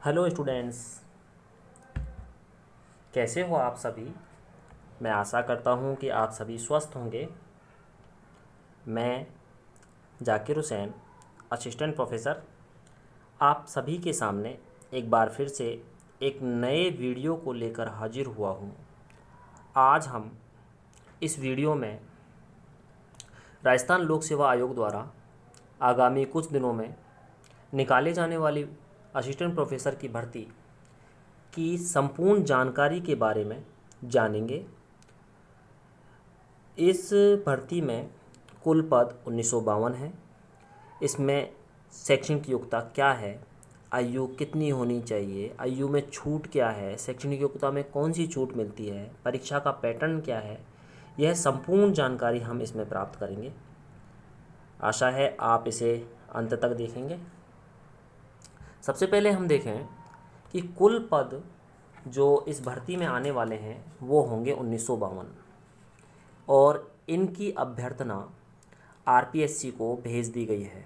Hello students, कैसे हो आप सभी। मैं आशा करता हूँ कि आप सभी स्वस्थ होंगे। मैं जाकिर हुसैन, असिस्टेंट प्रोफेसर, आप सभी के सामने एक बार फिर से एक नए वीडियो को लेकर हाजिर हुआ हूँ। आज हम इस वीडियो में राजस्थान लोक सेवा आयोग द्वारा आगामी कुछ दिनों में निकाले जाने वाली असिस्टेंट प्रोफेसर की भर्ती की संपूर्ण जानकारी के बारे में जानेंगे। इस भर्ती में कुल पद 1952 हैं। इसमें शैक्षणिक योग्यता क्या है, आयु कितनी होनी चाहिए, आयु में छूट क्या है, शैक्षणिक योग्यता में कौन सी छूट मिलती है, परीक्षा का पैटर्न क्या है, यह संपूर्ण जानकारी हम इसमें प्राप्त करेंगे। आशा है आप इसे अंत तक देखेंगे। सबसे पहले हम देखें कि कुल पद जो इस भर्ती में आने वाले हैं वो होंगे 1952 और इनकी अभ्यर्थना आरपीएससी को भेज दी गई है।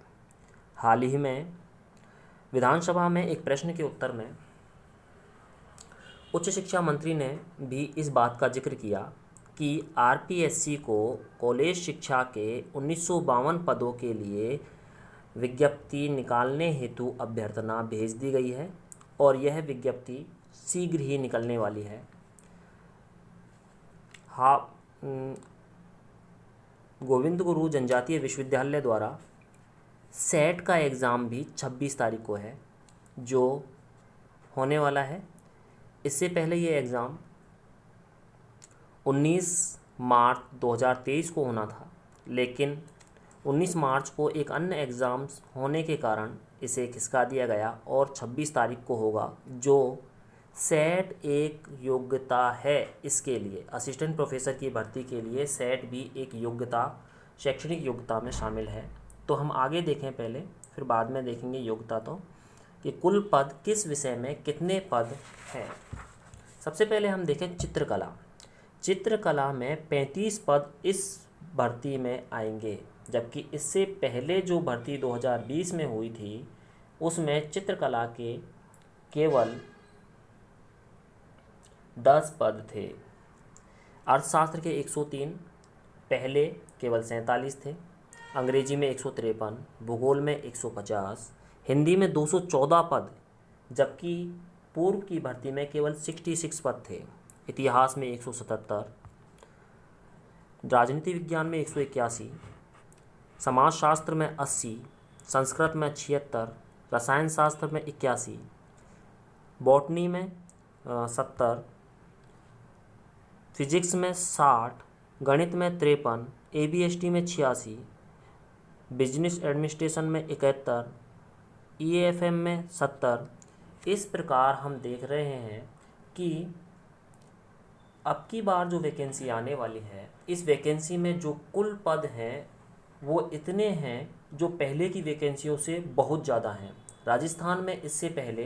हाल ही में विधानसभा में एक प्रश्न के उत्तर में उच्च शिक्षा मंत्री ने भी इस बात का जिक्र किया कि आरपीएससी को कॉलेज शिक्षा के 1952 पदों के लिए विज्ञप्ति निकालने हेतु अभ्यर्थना भेज दी गई है और यह विज्ञप्ति शीघ्र ही निकलने वाली है। हाँ, गोविंद गुरु जनजातीय विश्वविद्यालय द्वारा सेट का एग्ज़ाम भी 26 तारीख को है जो होने वाला है। इससे पहले ये एग्ज़ाम 19 मार्च 2023 को होना था, लेकिन 19 मार्च को एक अन्य एग्ज़ाम होने के कारण इसे खिसका दिया गया और 26 तारीख को होगा, जो सेट एक योग्यता है। इसके लिए असिस्टेंट प्रोफेसर की भर्ती के लिए सेट भी एक योग्यता, शैक्षणिक योग्यता में शामिल है। तो हम आगे देखें पहले, फिर बाद में देखेंगे योग्यता तो कि कुल पद किस विषय में कितने पद हैं। सबसे पहले हम देखें चित्रकला। चित्रकला में 35 पद इस भर्ती में आएंगे, जबकि इससे पहले जो भर्ती 2020 में हुई थी उसमें चित्रकला के केवल 10 पद थे। अर्थशास्त्र के 103, पहले केवल 47 थे, अंग्रेजी में 153, भूगोल में 150, हिंदी में 214 पद, जबकि पूर्व की भर्ती में केवल 66 पद थे। इतिहास में 177, राजनीति विज्ञान में 181, समाजशास्त्र में 80, संस्कृत में 76, रसायन शास्त्र में 81, बॉटनी में 70, फिजिक्स में 60, गणित में 53, एबीएसटी में 86, बिजनेस एडमिनिस्ट्रेशन में 71, ईएफएम में 70। इस प्रकार हम देख रहे हैं कि अब की बार जो वैकेंसी आने वाली है, इस वैकेंसी में जो कुल पद हैं वो इतने हैं जो पहले की वैकेंसियों से बहुत ज़्यादा हैं। राजस्थान में इससे पहले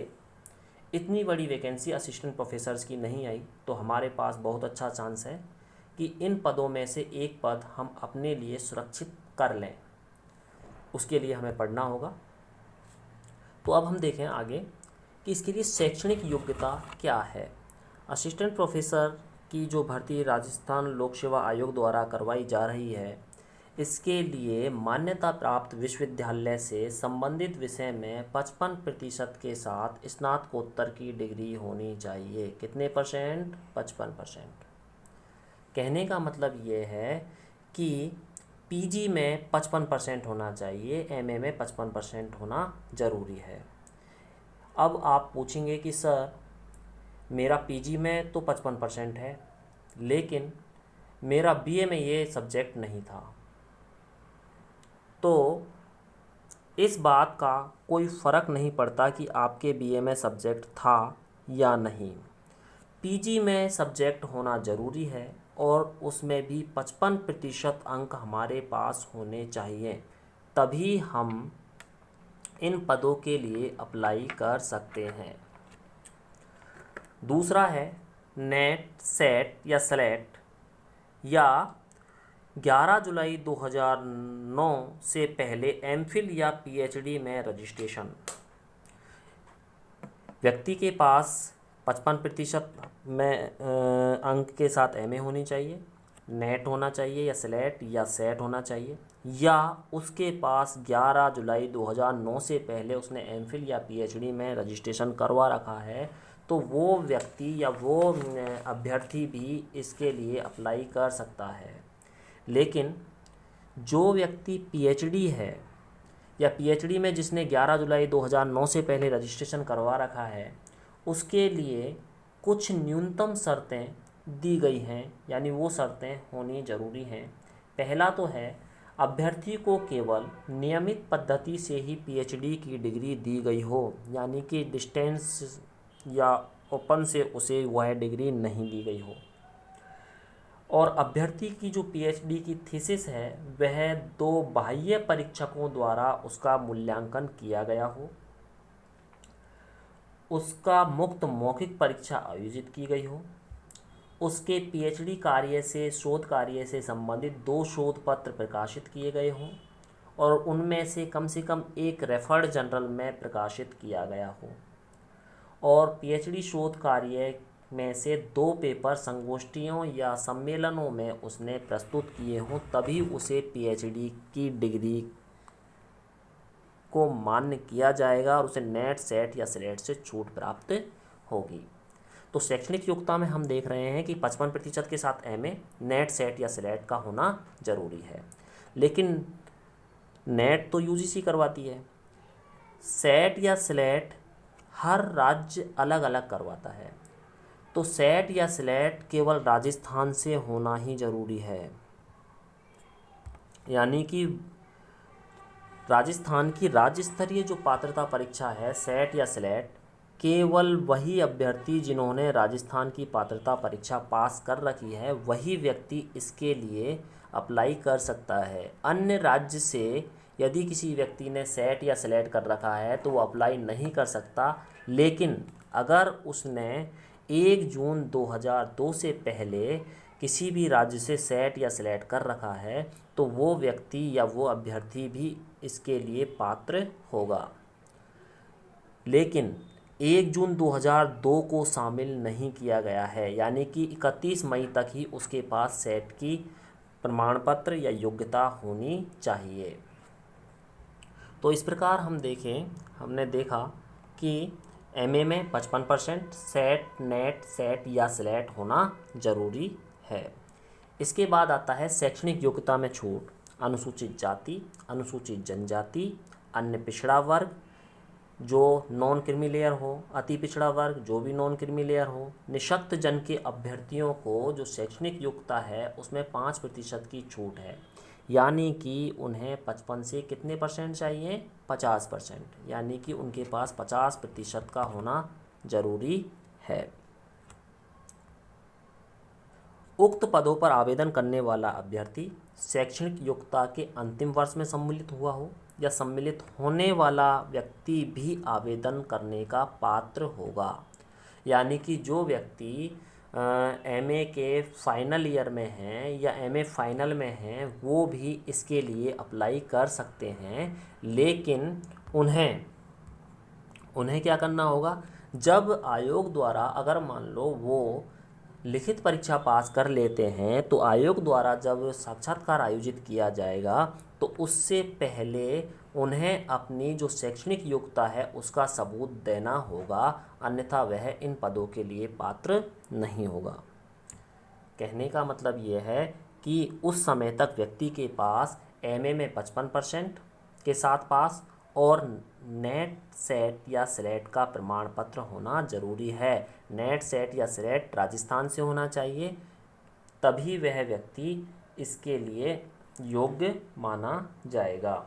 इतनी बड़ी वैकेंसी असिस्टेंट प्रोफेसर्स की नहीं आई, तो हमारे पास बहुत अच्छा चांस है कि इन पदों में से एक पद हम अपने लिए सुरक्षित कर लें। उसके लिए हमें पढ़ना होगा। तो अब हम देखें आगे कि इसके लिए शैक्षणिक योग्यता क्या है। असिस्टेंट प्रोफेसर की जो भर्ती राजस्थान लोक सेवा आयोग द्वारा करवाई जा रही है, इसके लिए मान्यता प्राप्त विश्वविद्यालय से संबंधित विषय में 55% के साथ स्नातकोत्तर की डिग्री होनी चाहिए। कितने परसेंट? 55%। कहने का मतलब ये है कि पीजी में 55% होना चाहिए, एमए में 55% होना ज़रूरी है। अब आप पूछेंगे कि सर मेरा पीजी में तो 55% है, लेकिन मेरा बीए में ये सब्जेक्ट नहीं था। तो इस बात का कोई फ़र्क नहीं पड़ता कि आपके बीए में सब्जेक्ट था या नहीं। पीजी में सब्जेक्ट होना ज़रूरी है और उसमें भी 55% अंक हमारे पास होने चाहिए, तभी हम इन पदों के लिए अप्लाई कर सकते हैं। दूसरा है नेट, सेट या सेलेक्ट या 11 जुलाई 2009 से पहले एमफिल या पीएचडी में रजिस्ट्रेशन। व्यक्ति के पास 55% में अंक के साथ एमए होनी चाहिए, नेट होना चाहिए या स्लेट या सेट होना चाहिए, या उसके पास 11 जुलाई 2009 से पहले उसने एमफिल या पीएचडी में रजिस्ट्रेशन करवा रखा है, तो वो व्यक्ति या वो अभ्यर्थी भी इसके लिए अप्लाई कर सकता है। लेकिन जो व्यक्ति पीएचडी है या पीएचडी में जिसने 11 जुलाई 2009 से पहले रजिस्ट्रेशन करवा रखा है, उसके लिए कुछ न्यूनतम शर्तें दी गई हैं, यानी वो शर्तें होनी ज़रूरी हैं। पहला तो है, अभ्यर्थी को केवल नियमित पद्धति से ही पीएचडी की डिग्री दी गई हो, यानी कि डिस्टेंस या ओपन से उसे वह डिग्री नहीं दी गई हो। और अभ्यर्थी की जो पीएचडी की थीसिस है वह 2 बाह्य परीक्षकों द्वारा उसका मूल्यांकन किया गया हो, उसका मुक्त मौखिक परीक्षा आयोजित की गई हो, उसके पीएचडी कार्य से शोध कार्य से संबंधित 2 शोध पत्र प्रकाशित किए गए हों और उनमें से कम एक रेफर्ड जर्नल में प्रकाशित किया गया हो, और पीएचडी शोध कार्य में से 2 पेपर संगोष्ठियों या सम्मेलनों में उसने प्रस्तुत किए हों, तभी उसे पीएचडी की डिग्री को मान्य किया जाएगा और उसे नेट, सेट या स्लेट से छूट प्राप्त होगी। तो शैक्षणिक योग्यता में हम देख रहे हैं कि 55% के साथ एमए, नेट, सेट या स्लेट का होना ज़रूरी है। लेकिन नेट तो यूजीसी करवाती है, सेट या स्लेट हर राज्य अलग अलग करवाता है। तो सेट या स्लेट केवल राजस्थान से होना ही ज़रूरी है, यानी कि राजस्थान की राज्य स्तरीय जो पात्रता परीक्षा है सेट या स्लेट, केवल वही अभ्यर्थी जिन्होंने राजस्थान की पात्रता परीक्षा पास कर रखी है वही व्यक्ति इसके लिए अप्लाई कर सकता है। अन्य राज्य से यदि किसी व्यक्ति ने सेट या स्लेट कर रखा है तो वो अप्लाई नहीं कर सकता। लेकिन अगर उसने 1 जून 2002 से पहले किसी भी राज्य से सेट या स्लेट कर रखा है तो वो व्यक्ति या वो अभ्यर्थी भी इसके लिए पात्र होगा। लेकिन 1 जून 2002 को शामिल नहीं किया गया है, यानी कि 31 मई तक ही उसके पास सेट की प्रमाण पत्र या योग्यता होनी चाहिए। तो इस प्रकार हमने देखा कि एमए में 55% सेट, नेट, सेट या स्लेट होना ज़रूरी है। इसके बाद आता है शैक्षणिक योग्यता में छूट। अनुसूचित जाति, अनुसूचित जनजाति, अन्य पिछड़ा वर्ग जो नॉन क्रीमी लेयर हो, अति पिछड़ा वर्ग जो भी नॉन क्रीमी लेयर हो, निःशक्त जन के अभ्यर्थियों को जो शैक्षणिक योग्यता है उसमें 5% की छूट है, यानी कि उन्हें 55 से कितने % चाहिए, 50%, यानी कि उनके पास 50% का होना ज़रूरी है। उक्त पदों पर आवेदन करने वाला अभ्यर्थी शैक्षणिक योग्यता के अंतिम वर्ष में सम्मिलित हुआ हो या सम्मिलित होने वाला व्यक्ति भी आवेदन करने का पात्र होगा, यानी कि जो व्यक्ति एमए के फाइनल ईयर में हैं या एमए फाइनल में हैं वो भी इसके लिए अप्लाई कर सकते हैं। लेकिन उन्हें क्या करना होगा, जब आयोग द्वारा अगर मान लो वो लिखित परीक्षा पास कर लेते हैं तो आयोग द्वारा जब साक्षात्कार आयोजित किया जाएगा तो उससे पहले उन्हें अपनी जो शैक्षणिक योग्यता है उसका सबूत देना होगा, अन्यथा वह इन पदों के लिए पात्र नहीं होगा। कहने का मतलब ये है कि उस समय तक व्यक्ति के पास एमए में 55% के साथ पास और नेट, सेट या स्लेट का प्रमाण पत्र होना ज़रूरी है। नेट, सेट या स्लेट राजस्थान से होना चाहिए, तभी वह व्यक्ति इसके लिए योग्य माना जाएगा।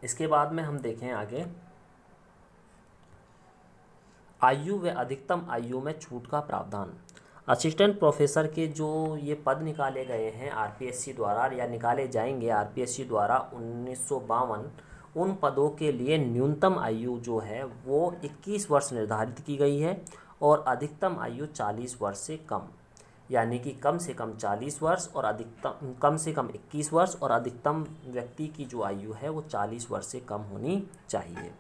इसके बाद में हम देखें आगे, आयु व अधिकतम आयु में छूट का प्रावधान। असिस्टेंट प्रोफेसर के जो ये पद निकाले गए हैं आरपीएससी द्वारा या निकाले जाएंगे आरपीएससी द्वारा 1952, उन पदों के लिए न्यूनतम आयु जो है वो 21 वर्ष निर्धारित की गई है और अधिकतम आयु 40 वर्ष से कम, यानी कि कम से कम 40 वर्ष और अधिकतम कम से कम 21 वर्ष और अधिकतम व्यक्ति की जो आयु है वो 40 वर्ष से कम होनी चाहिए।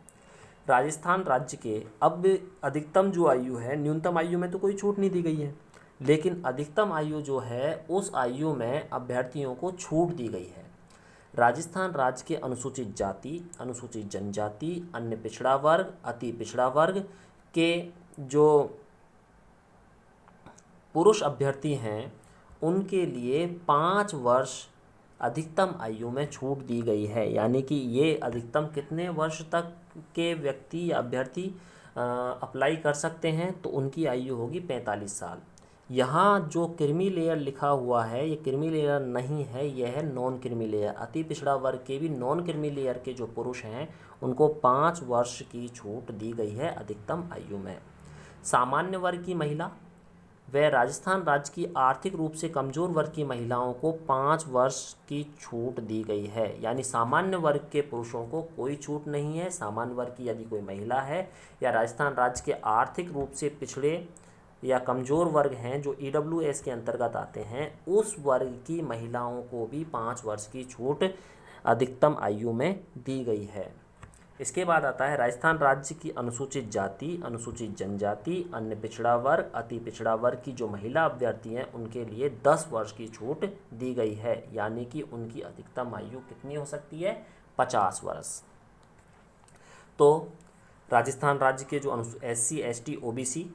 राजस्थान राज्य के अब अधिकतम जो आयु है, न्यूनतम आयु में तो कोई छूट नहीं दी गई है, लेकिन अधिकतम आयु जो है उस आयु में अभ्यर्थियों को छूट दी गई है। राजस्थान राज्य के अनुसूचित जाति, अनुसूचित जनजाति, अन्य पिछड़ा वर्ग, अति पिछड़ा वर्ग के जो पुरुष अभ्यर्थी हैं उनके लिए 5 वर्ष अधिकतम आयु में छूट दी गई है। यानी कि ये अधिकतम कितने वर्ष तक के व्यक्ति या अभ्यर्थी अप्लाई कर सकते हैं, तो उनकी आयु होगी 45 साल। यहाँ जो क्रीमी लेयर लिखा हुआ है ये क्रीमी लेयर नहीं है, यह है नॉन क्रीमी लेयर। अति पिछड़ा वर्ग के भी नॉन क्रीमी लेयर के जो पुरुष हैं उनको 5 वर्ष की छूट दी गई है अधिकतम आयु में। सामान्य वर्ग की महिला व राजस्थान राज्य की आर्थिक रूप से कमजोर वर्ग की महिलाओं को 5 वर्ष की छूट दी गई है। यानी सामान्य वर्ग के पुरुषों को कोई छूट नहीं है। सामान्य वर्ग की यदि कोई महिला है या राजस्थान राज्य के आर्थिक रूप से पिछड़े या कमज़ोर वर्ग हैं जो EWS के अंतर्गत आते हैं, उस वर्ग की महिलाओं को भी 5 वर्ष की छूट अधिकतम आयु में दी गई है। इसके बाद आता है राजस्थान राज्य की अनुसूचित जाति, अनुसूचित जनजाति, अन्य पिछड़ा वर्ग, अति पिछड़ा वर्ग की जो महिला अभ्यर्थी हैं उनके लिए 10 वर्ष की छूट दी गई है। यानी कि उनकी अधिकतम आयु कितनी हो सकती है? 50 वर्ष। तो राजस्थान राज्य के जो SC, ST, OBC,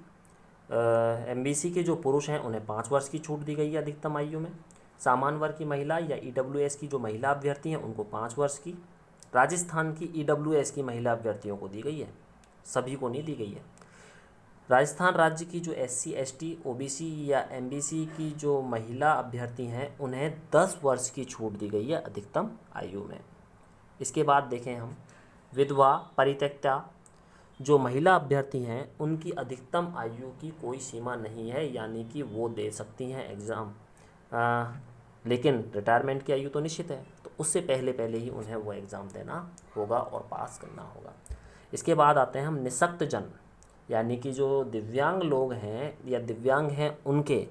MBC के जो पुरुष हैं उन्हें 5 वर्ष की छूट दी गई है अधिकतम आयु में। सामान्य वर्ग की महिला या EWS की जो महिला अभ्यर्थी हैं उनको 5 वर्ष की। राजस्थान की EWS की महिला अभ्यर्थियों को दी गई है, सभी को नहीं दी गई है। राजस्थान राज्य की जो SC, ST, OBC या MBC की जो महिला अभ्यर्थी हैं उन्हें 10 वर्ष की छूट दी गई है अधिकतम आयु में। इसके बाद देखें हम विधवा, परित्यक्ता जो महिला अभ्यर्थी हैं उनकी अधिकतम आयु की कोई सीमा नहीं है, यानी कि वो दे सकती हैं एग्ज़ाम, लेकिन रिटायरमेंट की आयु तो निश्चित है, तो उससे पहले ही उन्हें वो एग्ज़ाम देना होगा और पास करना होगा। इसके बाद आते हैं हम निःशक्त जन, यानी कि जो दिव्यांग लोग हैं या दिव्यांग हैं उनके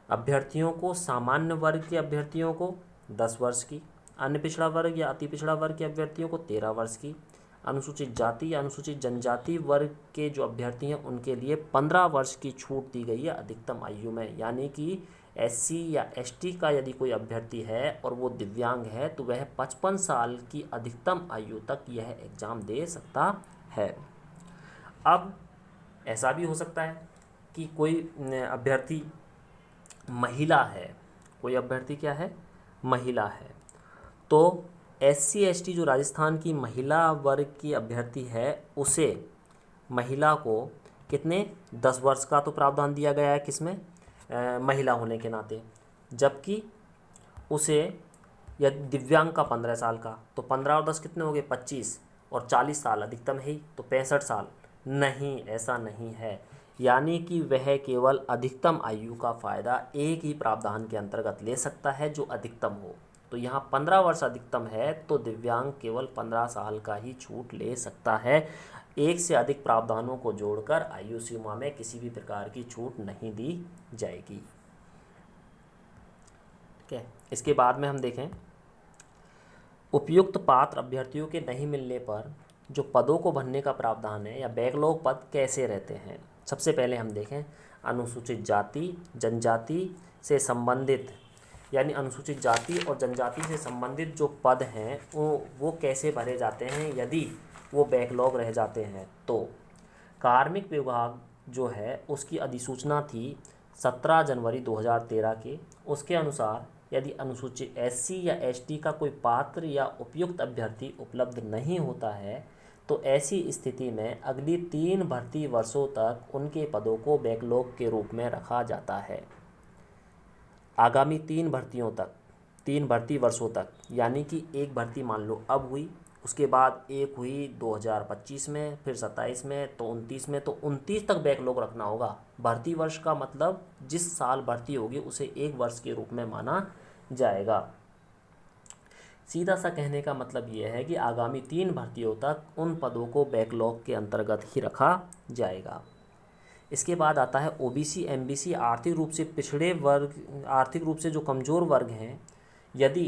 अभ्यर्थियों को, सामान्य वर्ग के अभ्यर्थियों को 10 वर्ष की, अन्य पिछड़ा वर्ग या अति पिछड़ा वर्ग के अभ्यर्थियों को 13 वर्ष की, अनुसूचित जाति या अनुसूचित जनजाति वर्ग के जो अभ्यर्थी हैं उनके लिए 15 वर्ष की छूट दी गई है अधिकतम आयु में। यानी कि SC या ST का यदि कोई अभ्यर्थी है और वो दिव्यांग है तो वह 55 साल की अधिकतम आयु तक यह एग्ज़ाम दे सकता है। अब ऐसा भी हो सकता है कि कोई अभ्यर्थी महिला है, कोई अभ्यर्थी क्या है? महिला है। तो SC, ST जो राजस्थान की महिला वर्ग की अभ्यर्थी है उसे, महिला को कितने 10 वर्ष का तो प्रावधान दिया गया है किसमें? महिला होने के नाते, जबकि उसे यदि दिव्यांग का 15 साल का, तो 15 और 10 कितने हो गए? 25, और 40 साल अधिकतम है ही, तो 65 साल। नहीं, ऐसा नहीं है। यानी कि वह केवल अधिकतम आयु का फ़ायदा एक ही प्रावधान के अंतर्गत ले सकता है जो अधिकतम हो। तो यहाँ 15 वर्ष अधिकतम है तो दिव्यांग केवल 15 साल का ही छूट ले सकता है। एक से अधिक प्रावधानों को जोड़कर आयु सीमा में किसी भी प्रकार की छूट नहीं दी जाएगी। ठीक है। इसके बाद में हम देखें उपयुक्त पात्र अभ्यर्थियों के नहीं मिलने पर जो पदों को भरने का प्रावधान है या बैकलॉग पद कैसे रहते हैं। सबसे पहले हम देखें अनुसूचित जाति, जनजाति से संबंधित, यानी अनुसूचित जाति और जनजाति से संबंधित जो पद हैं वो कैसे भरे जाते हैं यदि वो बैकलॉग रह जाते हैं। तो कार्मिक विभाग जो है उसकी अधिसूचना थी 17 जनवरी 2013 के। उसके अनुसार यदि अनुसूचित SC या ST का कोई पात्र या उपयुक्त अभ्यर्थी उपलब्ध नहीं होता है तो ऐसी स्थिति में अगली 3 भर्ती वर्षों तक उनके पदों को बैकलॉग के रूप में रखा जाता है। आगामी 3 भर्तियों तक, 3 भर्ती वर्षों तक, यानी कि एक भर्ती मान लो अब हुई, उसके बाद एक हुई 2025 में, फिर 27 में, तो 29 में, तो 29 तक बैकलॉग रखना होगा। भर्ती वर्ष का मतलब जिस साल भर्ती होगी उसे 1 वर्ष के रूप में माना जाएगा। सीधा सा कहने का मतलब यह है कि आगामी 3 भर्तियों तक उन पदों को बैकलॉग के अंतर्गत ही रखा जाएगा। इसके बाद आता है OBC, MBC आर्थिक रूप से पिछड़े वर्ग, आर्थिक रूप से जो कमज़ोर वर्ग हैं, यदि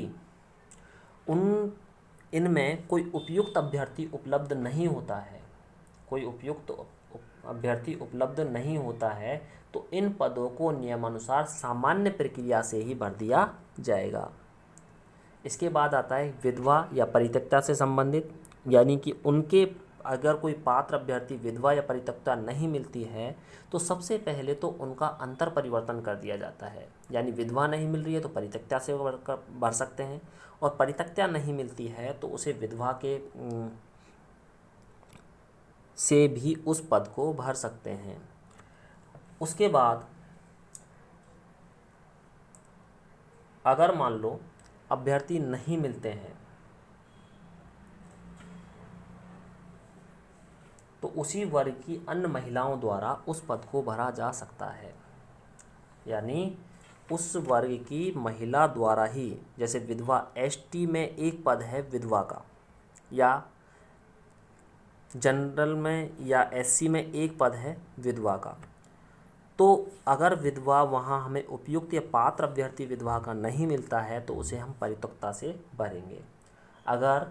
इनमें कोई उपयुक्त अभ्यर्थी उपलब्ध नहीं होता है कोई उपयुक्त अभ्यर्थी उपलब्ध नहीं होता है तो इन पदों को नियमानुसार सामान्य प्रक्रिया से ही भर दिया जाएगा। इसके बाद आता है विधवा या परित्यक्ता से संबंधित, यानी कि उनके अगर कोई पात्र अभ्यर्थी विधवा या परित्यक्ता नहीं मिलती है तो सबसे पहले तो उनका अंतर परिवर्तन कर दिया जाता है। यानी विधवा नहीं मिल रही है तो परित्यक्ता से भर सकते हैं, और परित्यक्ता नहीं मिलती है तो उसे विधवा के से भी उस पद को भर सकते हैं। उसके बाद अगर मान लो अभ्यर्थी नहीं मिलते हैं तो उसी वर्ग की अन्य महिलाओं द्वारा उस पद को भरा जा सकता है। यानी उस वर्ग की महिला द्वारा ही, जैसे विधवा एसटी में एक पद है विधवा का, या जनरल में या एससी में एक पद है विधवा का, तो अगर विधवा वहाँ हमें उपयुक्त या पात्र अभ्यर्थी विधवा का नहीं मिलता है तो उसे हम परित्यक्ता से भरेंगे। अगर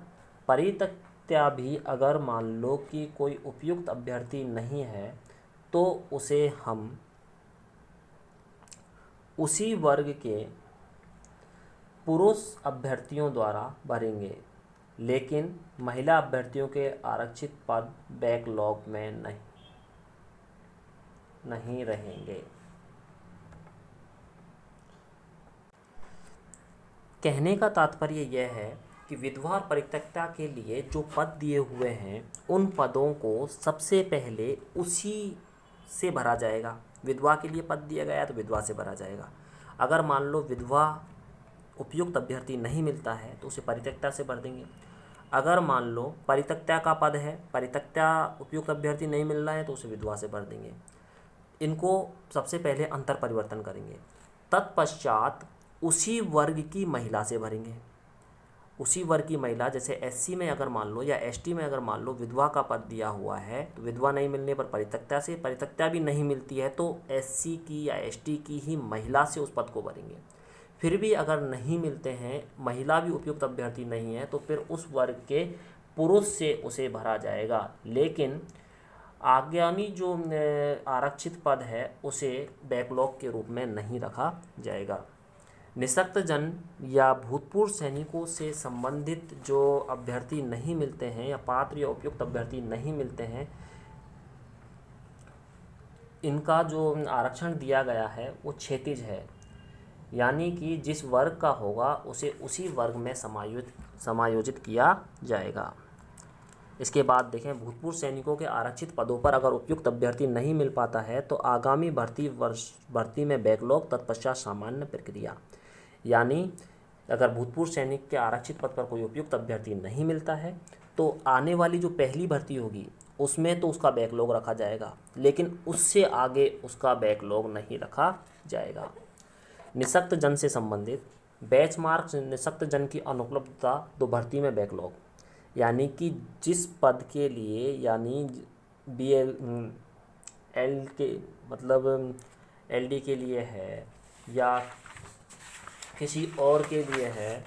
परित्यक्ता भी अगर मान लो कि कोई उपयुक्त अभ्यर्थी नहीं है तो उसे हम उसी वर्ग के पुरुष अभ्यर्थियों द्वारा भरेंगे, लेकिन महिला अभ्यर्थियों के आरक्षित पद बैकलॉग में नहीं रहेंगे। कहने का तात्पर्य यह है कि विधवा और परित्यक्ता के लिए जो पद दिए हुए हैं उन पदों को सबसे पहले उसी से भरा जाएगा। विधवा के लिए पद दिया गया तो विधवा से भरा जाएगा। अगर मान लो विधवा उपयुक्त अभ्यर्थी नहीं मिलता है तो उसे परित्यक्ता से भर देंगे। अगर मान लो परित्यक्ता का पद है, परित्यक्ता उपयुक्त अभ्यर्थी नहीं मिल रहा है तो उसे विधवा से भर देंगे। इनको सबसे पहले अंतर परिवर्तन करेंगे, तत्पश्चात उसी वर्ग की महिला से भरेंगे। उसी वर्ग की महिला, जैसे एससी में अगर मान लो या एसटी में अगर मान लो विधवा का पद दिया हुआ है तो विधवा नहीं मिलने पर परित्यक्ता से, परित्यक्ता भी नहीं मिलती है तो एससी की या एसटी की ही महिला से उस पद को भरेंगे। फिर भी अगर नहीं मिलते हैं, महिला भी उपयुक्त अभ्यर्थी नहीं है, तो फिर उस वर्ग के पुरुष से उसे भरा जाएगा, लेकिन आगामी जो आरक्षित पद है उसे बैकलॉग के रूप में नहीं रखा जाएगा। निःशक्त जन या भूतपूर्व सैनिकों से संबंधित जो अभ्यर्थी नहीं मिलते हैं या पात्र या उपयुक्त अभ्यर्थी नहीं मिलते हैं, इनका जो आरक्षण दिया गया है वो क्षैतिज है, यानी कि जिस वर्ग का होगा उसे उसी वर्ग में समायोजित किया जाएगा। इसके बाद देखें, भूतपूर्व सैनिकों के आरक्षित पदों पर अगर उपयुक्त अभ्यर्थी नहीं मिल पाता है तो आगामी भर्ती में बैकलॉग तत्पश्चात सामान्य प्रक्रिया। यानी अगर भूतपूर्व सैनिक के आरक्षित पद पर कोई उपयुक्त अभ्यर्थी नहीं मिलता है तो आने वाली जो पहली भर्ती होगी उसमें तो उसका बैकलॉग रखा जाएगा, लेकिन उससे आगे उसका बैकलॉग नहीं रखा जाएगा। निःशक्त जन से संबंधित बेंचमार्क निःशक्त जन की अनुपलब्धता तो भर्ती में बैकलॉग, यानी कि जिस पद के लिए, यानी BL एल के मतलब LD के लिए है या किसी और के लिए है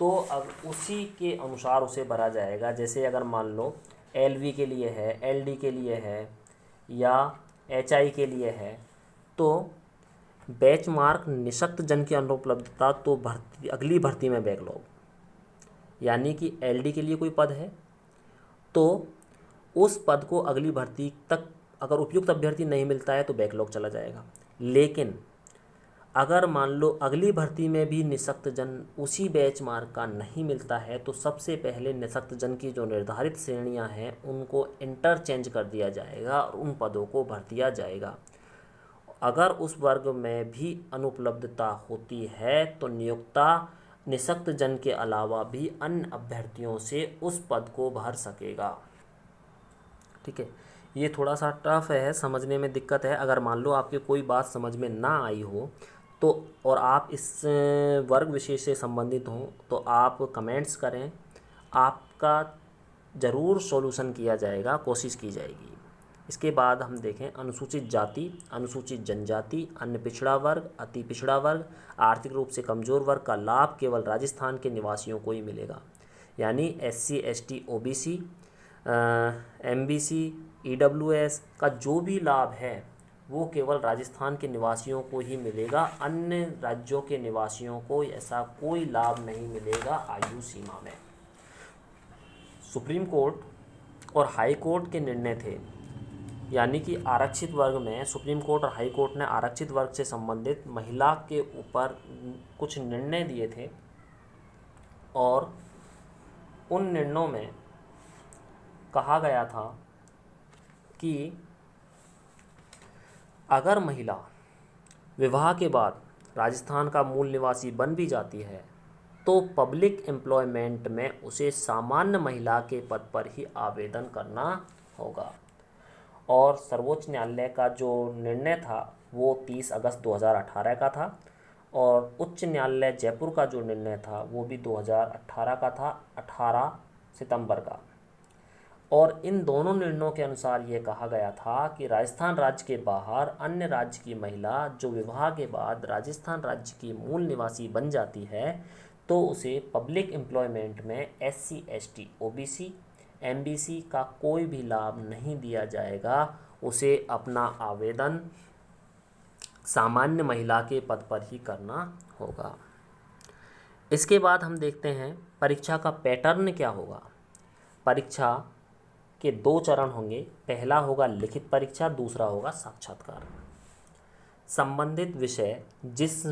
तो अब उसी के अनुसार उसे भरा जाएगा। जैसे अगर मान लो LV के लिए है, LD के लिए है या HI के लिए है तो बेंचमार्क निःशक्त जन की अनुपलब्धता तो अगली भर्ती में बैकलॉग, यानी कि LD के लिए कोई पद है तो उस पद को अगली भर्ती तक अगर उपयुक्त अभ्यर्थी नहीं मिलता है तो बैकलॉग चला जाएगा। लेकिन अगर मान लो अगली भर्ती में भी निःशक्त जन उसी बेंचमार्क का नहीं मिलता है तो सबसे पहले निःशक्त जन की जो निर्धारित श्रेणियां हैं उनको इंटरचेंज कर दिया जाएगा और उन पदों को भर दिया जाएगा। अगर उस वर्ग में भी अनुपलब्धता होती है तो नियोक्ता निःशक्त जन के अलावा भी अन्य अभ्यर्थियों से उस पद को भर सकेगा। ठीक है, ये थोड़ा सा टफ है, समझने में दिक्कत है। अगर मान लो आपके कोई बात समझ में ना आई हो तो और आप इस वर्ग विशेष से संबंधित हों तो आप कमेंट्स करें, आपका ज़रूर सॉल्यूशन किया जाएगा, कोशिश की जाएगी। इसके बाद हम देखें अनुसूचित जाति, अनुसूचित जनजाति, अन्य पिछड़ा वर्ग, अति पिछड़ा वर्ग, आर्थिक रूप से कमज़ोर वर्ग का लाभ केवल राजस्थान के निवासियों को ही मिलेगा। यानी SC ST OBC MBC EWS का जो भी लाभ है वो केवल राजस्थान के निवासियों को ही मिलेगा, अन्य राज्यों के निवासियों को ऐसा कोई लाभ नहीं मिलेगा आयु सीमा में। सुप्रीम कोर्ट और हाई कोर्ट के निर्णय थे, यानी कि आरक्षित वर्ग में सुप्रीम कोर्ट और हाई कोर्ट ने आरक्षित वर्ग से संबंधित महिला के ऊपर कुछ निर्णय दिए थे, और उन निर्णयों में कहा गया था कि अगर महिला विवाह के बाद राजस्थान का मूल निवासी बन भी जाती है तो पब्लिक एम्प्लॉयमेंट में उसे सामान्य महिला के पद पर ही आवेदन करना होगा। और सर्वोच्च न्यायालय का जो निर्णय था वो 30 अगस्त 2018 का था, और उच्च न्यायालय जयपुर का जो निर्णय था वो भी 2018 का था, 18 सितंबर का। और इन दोनों निर्णयों के अनुसार ये कहा गया था कि राजस्थान राज्य के बाहर अन्य राज्य की महिला जो विवाह के बाद राजस्थान राज्य की मूल निवासी बन जाती है तो उसे पब्लिक एम्प्लॉयमेंट में SC ST OBC MBC का कोई भी लाभ नहीं दिया जाएगा, उसे अपना आवेदन सामान्य महिला के पद पर ही करना होगा। इसके बाद हम देखते हैं परीक्षा का पैटर्न क्या होगा। परीक्षा के 2 चरण होंगे, पहला होगा लिखित परीक्षा, दूसरा होगा साक्षात्कार। संबंधित विषय जिस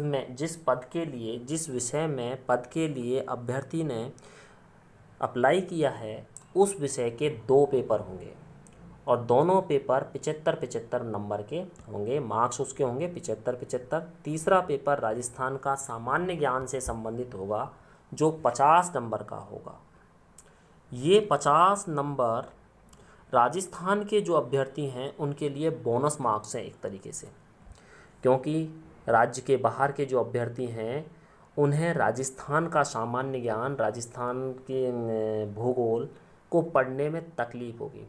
विषय में पद के लिए अभ्यर्थी ने अप्लाई किया है उस विषय के 2 पेपर होंगे, और दोनों पेपर 75-75 नंबर के होंगे, मार्क्स उसके होंगे 75-75। तीसरा पेपर राजस्थान का सामान्य ज्ञान से संबंधित होगा जो 50 नंबर का होगा। ये 50 नंबर राजस्थान के जो अभ्यर्थी हैं उनके लिए बोनस मार्क्स हैं एक तरीके से, क्योंकि राज्य के बाहर के जो अभ्यर्थी हैं उन्हें राजस्थान का सामान्य ज्ञान, राजस्थान के भूगोल को पढ़ने में तकलीफ होगी,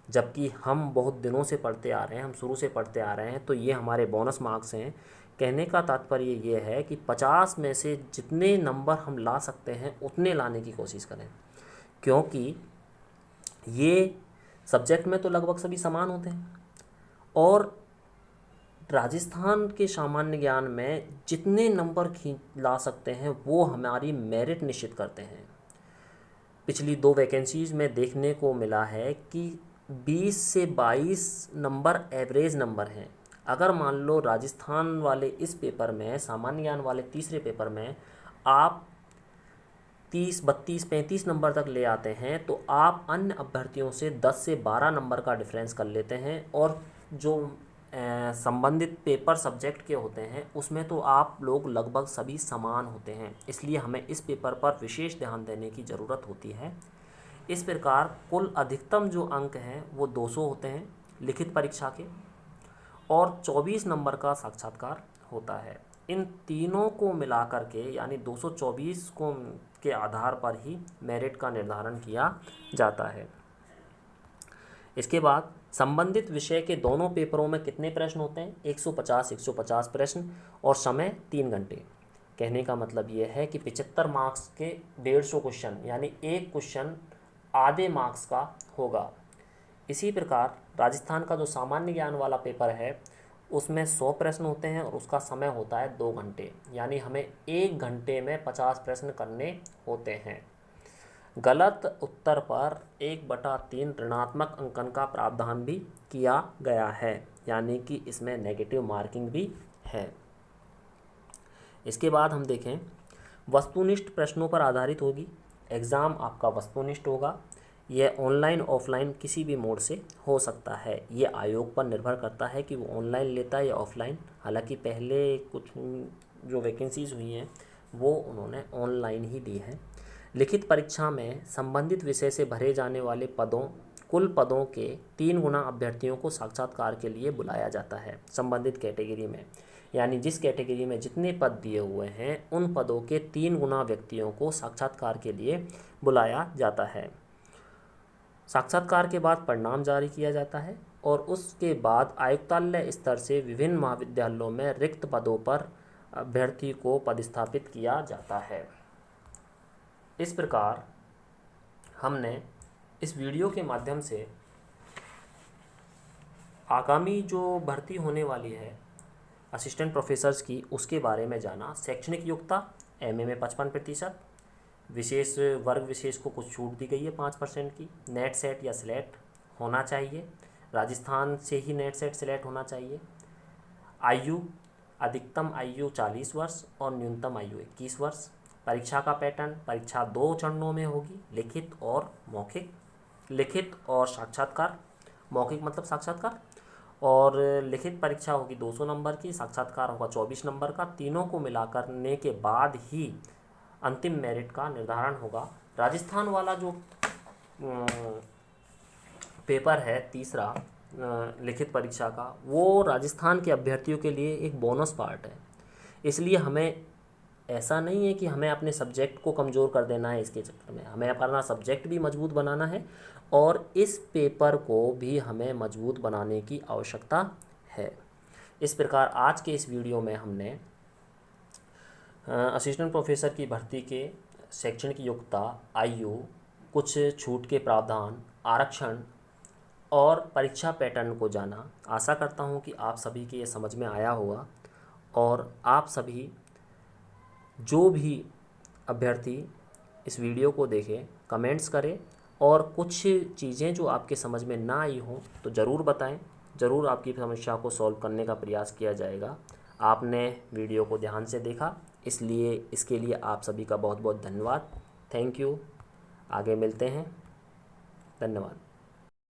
जबकि हम बहुत दिनों से पढ़ते आ रहे हैं, हम शुरू से पढ़ते आ रहे हैं, तो ये हमारे बोनस मार्क्स हैं। कहने का तात्पर्य ये है कि 50 में से जितने नंबर हम ला सकते हैं उतने लाने की कोशिश करें, क्योंकि ये सब्जेक्ट में तो लगभग सभी समान होते हैं, और राजस्थान के सामान्य ज्ञान में जितने नंबर ला सकते हैं वो हमारी मेरिट निश्चित करते हैं। पिछली 2 वैकेंसीज़ में देखने को मिला है कि 20 से 22 नंबर एवरेज नंबर हैं। अगर मान लो राजस्थान वाले इस पेपर में, सामान्य ज्ञान वाले तीसरे पेपर में आप 30, 32, 35 नंबर तक ले आते हैं तो आप अन्य अभ्यर्थियों से 10 से 12 नंबर का डिफरेंस कर लेते हैं, और जो संबंधित पेपर सब्जेक्ट के होते हैं उसमें तो आप लोग लगभग सभी समान होते हैं, इसलिए हमें इस पेपर पर विशेष ध्यान देने की ज़रूरत होती है। इस प्रकार कुल अधिकतम जो अंक हैं वो 200 होते हैं लिखित परीक्षा के, और 24 नंबर का साक्षात्कार होता है। इन तीनों को मिलाकर के यानी 224 को के आधार पर ही मेरिट का निर्धारण किया जाता है। इसके बाद संबंधित विषय के दोनों पेपरों में कितने प्रश्न होते हैं? 150 प्रश्न, और समय 3 घंटे। कहने का मतलब ये है कि 75 मार्क्स के 150 क्वेश्चन, यानी एक क्वेश्चन आधे मार्क्स का होगा। इसी प्रकार राजस्थान का जो सामान्य ज्ञान वाला पेपर है उसमें 100 प्रश्न होते हैं और उसका समय होता है 2 घंटे, यानी हमें 1 घंटे में 50 प्रश्न करने होते हैं। गलत उत्तर पर 1/3 ऋणात्मक अंकन का प्रावधान भी किया गया है, यानी कि इसमें नेगेटिव मार्किंग भी है। इसके बाद हम देखें वस्तुनिष्ठ प्रश्नों पर आधारित होगी। एग्ज़ाम आपका वस्तुनिष्ठ होगा। यह ऑनलाइन ऑफलाइन किसी भी मोड से हो सकता है। ये आयोग पर निर्भर करता है कि वो ऑनलाइन लेता है या ऑफलाइन। हालांकि पहले कुछ जो वैकेंसीज़ हुई हैं वो उन्होंने ऑनलाइन ही दी हैं। लिखित परीक्षा में संबंधित विषय से भरे जाने वाले कुल पदों के 3 गुना अभ्यर्थियों को साक्षात्कार के लिए बुलाया जाता है संबंधित कैटेगरी में, यानी जिस कैटेगरी में जितने पद दिए हुए हैं उन पदों के 3 गुना व्यक्तियों को साक्षात्कार के लिए बुलाया जाता है। साक्षात्कार के बाद परिणाम जारी किया जाता है और उसके बाद आयुक्तालय स्तर से विभिन्न महाविद्यालयों में रिक्त पदों पर अभ्यर्थी को पदस्थापित किया जाता है। इस प्रकार हमने इस वीडियो के माध्यम से आगामी जो भर्ती होने वाली है असिस्टेंट प्रोफेसर्स की, उसके बारे में जाना। शैक्षणिक योग्यता एमए में 55%, विशेष वर्ग विशेष को कुछ छूट दी गई है 5% की। नेट सेट या स्लेट होना चाहिए, राजस्थान से ही नेट सेट स्लेट होना चाहिए। आयु, अधिकतम आयु 40 वर्ष और न्यूनतम आयु 21 वर्ष। परीक्षा का पैटर्न, परीक्षा 2 चरणों में होगी, लिखित और मौखिक। लिखित और साक्षात्कार, मौखिक मतलब साक्षात्कार, और लिखित परीक्षा होगी 200 नंबर की, साक्षात्कार होगा 24 नंबर का। तीनों को मिला करने के बाद ही अंतिम मेरिट का निर्धारण होगा। राजस्थान वाला जो पेपर है तीसरा लिखित परीक्षा का, वो राजस्थान के अभ्यर्थियों के लिए एक बोनस पार्ट है। इसलिए हमें ऐसा नहीं है कि हमें अपने सब्जेक्ट को कमज़ोर कर देना है, इसके चक्कर में हमें अपना सब्जेक्ट भी मजबूत बनाना है और इस पेपर को भी हमें मजबूत बनाने की आवश्यकता है। इस प्रकार आज के इस वीडियो में हमने असिस्टेंट प्रोफेसर की भर्ती के शैक्षणिक योग्यता, आयु, कुछ छूट के प्रावधान, आरक्षण और परीक्षा पैटर्न को जाना। आशा करता हूँ कि आप सभी के ये समझ में आया होगा और आप सभी जो भी अभ्यर्थी इस वीडियो को देखें कमेंट्स करें और कुछ चीज़ें जो आपके समझ में ना आई हों तो ज़रूर बताएं। ज़रूर आपकी समस्या को सॉल्व करने का प्रयास किया जाएगा। आपने वीडियो को ध्यान से देखा, इसलिए इसके लिए आप सभी का बहुत बहुत धन्यवाद। Thank you. आगे मिलते हैं। धन्यवाद।